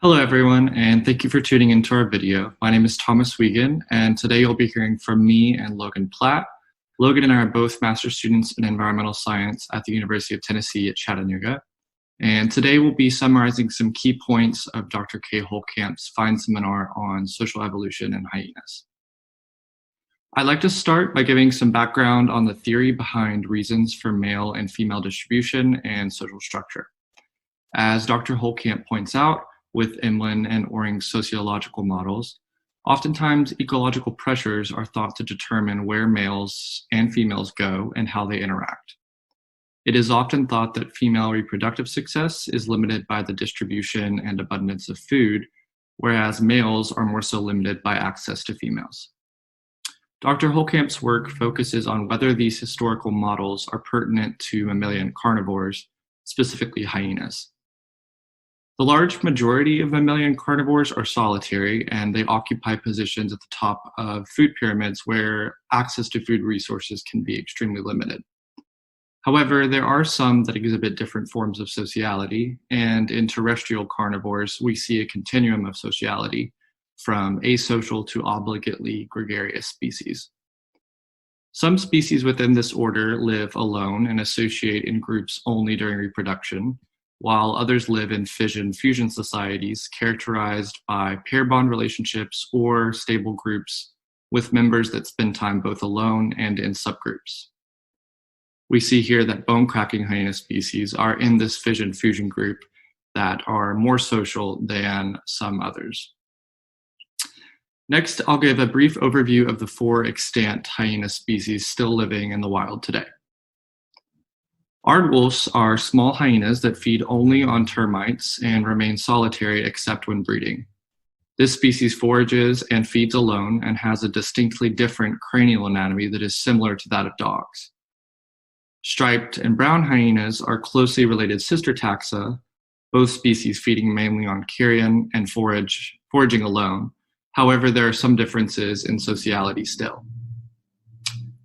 Hello, everyone, and thank you for tuning into our video. My name is Thomas Wiegand, and today you'll be hearing from me and Logan Platt. Logan and I are both master's students in environmental science at the University of Tennessee at Chattanooga. And today we'll be summarizing some key points of Dr. Kay Holekamp's fine seminar on social evolution in hyenas. I'd like to start by giving some background on the theory behind reasons for male and female distribution and social structure. As Dr. Holekamp points out, with Imlin and Oring's sociological models, oftentimes ecological pressures are thought to determine where males and females go and how they interact. It is often thought that female reproductive success is limited by the distribution and abundance of food, whereas males are more so limited by access to females. Dr. Holekamp's work focuses on whether these historical models are pertinent to mammalian carnivores, specifically hyenas. The large majority of mammalian carnivores are solitary, and they occupy positions at the top of food pyramids where access to food resources can be extremely limited. However, there are some that exhibit different forms of sociality, and in terrestrial carnivores, we see a continuum of sociality, from asocial to obligately gregarious species. Some species within this order live alone and associate in groups only during reproduction, while others live in fission-fusion societies characterized by pair bond relationships or stable groups with members that spend time both alone and in subgroups. We see here that bone-cracking hyena species are in this fission-fusion group that are more social than some others. Next, I'll give a brief overview of the 4 extant hyena species still living in the wild today. Aardwolves are small hyenas that feed only on termites and remain solitary except when breeding. This species forages and feeds alone and has a distinctly different cranial anatomy that is similar to that of dogs. Striped and brown hyenas are closely related sister taxa, both species feeding mainly on carrion and foraging alone. However, there are some differences in sociality still.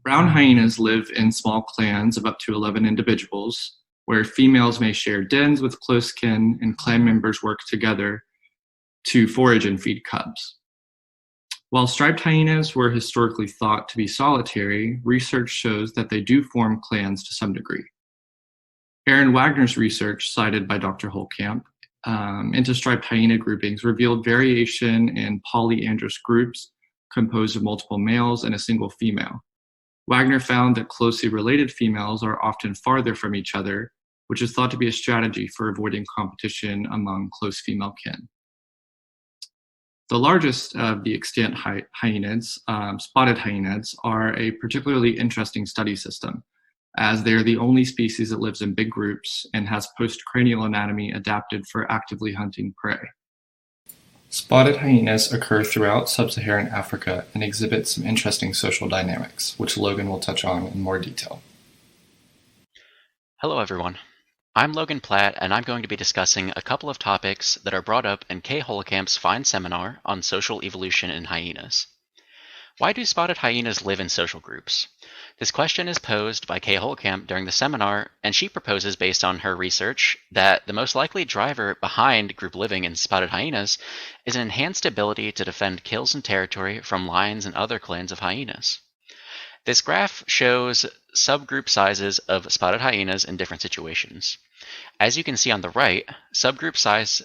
Brown hyenas live in small clans of up to 11 individuals, where females may share dens with close kin and clan members work together to forage and feed cubs. While striped hyenas were historically thought to be solitary, research shows that they do form clans to some degree. Aaron Wagner's research, cited by Dr. Holekamp, into striped hyena groupings revealed variation in polyandrous groups composed of multiple males and a single female. Wagner found that closely related females are often farther from each other, which is thought to be a strategy for avoiding competition among close female kin. The largest of the extant hyenids, spotted hyenids, are a particularly interesting study system, as they are the only species that lives in big groups and has postcranial anatomy adapted for actively hunting prey. Spotted hyenas occur throughout sub-Saharan Africa and exhibit some interesting social dynamics, which Logan will touch on in more detail. Hello everyone. I'm Logan Platt, and I'm going to be discussing a couple of topics that are brought up in Kay Holekamp's fine seminar on social evolution in hyenas. Why do spotted hyenas live in social groups? This question is posed by Kay Holekamp during the seminar, and she proposes, based on her research, that the most likely driver behind group living in spotted hyenas is an enhanced ability to defend kills and territory from lions and other clans of hyenas. This graph shows subgroup sizes of spotted hyenas in different situations. As you can see on the right, subgroup size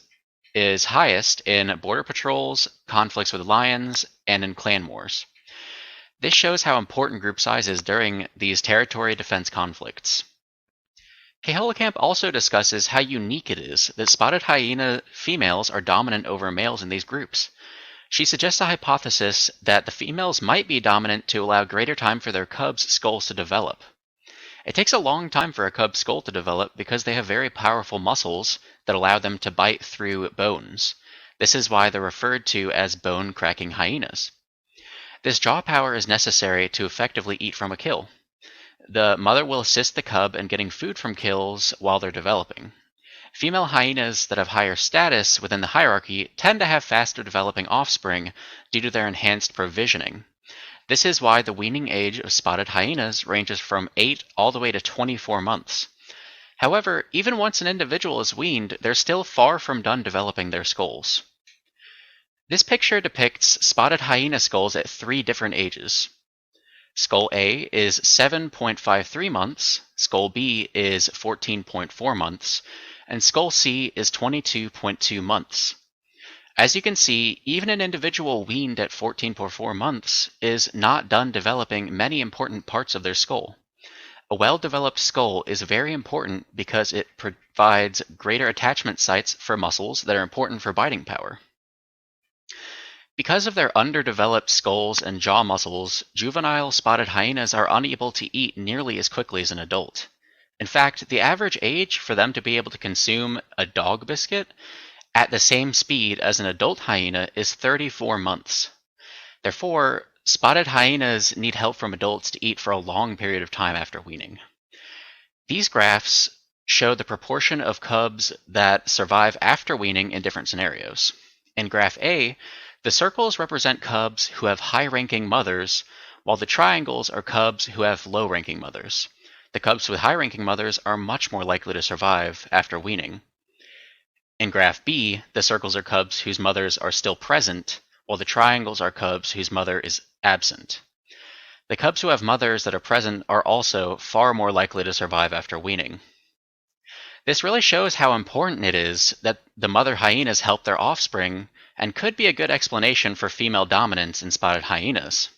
is highest in border patrols, conflicts with lions, and in clan wars. This shows how important group size is during these territory defense conflicts. Kay Holekamp also discusses how unique it is that spotted hyena females are dominant over males in these groups. She suggests a hypothesis that the females might be dominant to allow greater time for their cubs' skulls to develop. It takes a long time for a cub's skull to develop because they have very powerful muscles that allow them to bite through bones. This is why they're referred to as bone-cracking hyenas. This jaw power is necessary to effectively eat from a kill. The mother will assist the cub in getting food from kills while they're developing. Female hyenas that have higher status within the hierarchy tend to have faster developing offspring due to their enhanced provisioning. This is why the weaning age of spotted hyenas ranges from 8 all the way to 24 months. However, even once an individual is weaned, they're still far from done developing their skulls. This picture depicts spotted hyena skulls at 3 different ages. Skull A is 7.53 months, Skull B is 14.4 months, and Skull C is 22.2 months. As you can see, even an individual weaned at 14.4 months is not done developing many important parts of their skull. A well-developed skull is very important because it provides greater attachment sites for muscles that are important for biting power. Because of their underdeveloped skulls and jaw muscles, juvenile spotted hyenas are unable to eat nearly as quickly as an adult. In fact, the average age for them to be able to consume a dog biscuit at the same speed as an adult hyena is 34 months. Therefore, spotted hyenas need help from adults to eat for a long period of time after weaning. These graphs show the proportion of cubs that survive after weaning in different scenarios. In graph A, the circles represent cubs who have high-ranking mothers, while the triangles are cubs who have low-ranking mothers. The cubs with high-ranking mothers are much more likely to survive after weaning. In graph B, the circles are cubs whose mothers are still present, while the triangles are cubs whose mother is absent. The cubs who have mothers that are present are also far more likely to survive after weaning. This really shows how important it is that the mother hyenas help their offspring, and could be a good explanation for female dominance in spotted hyenas.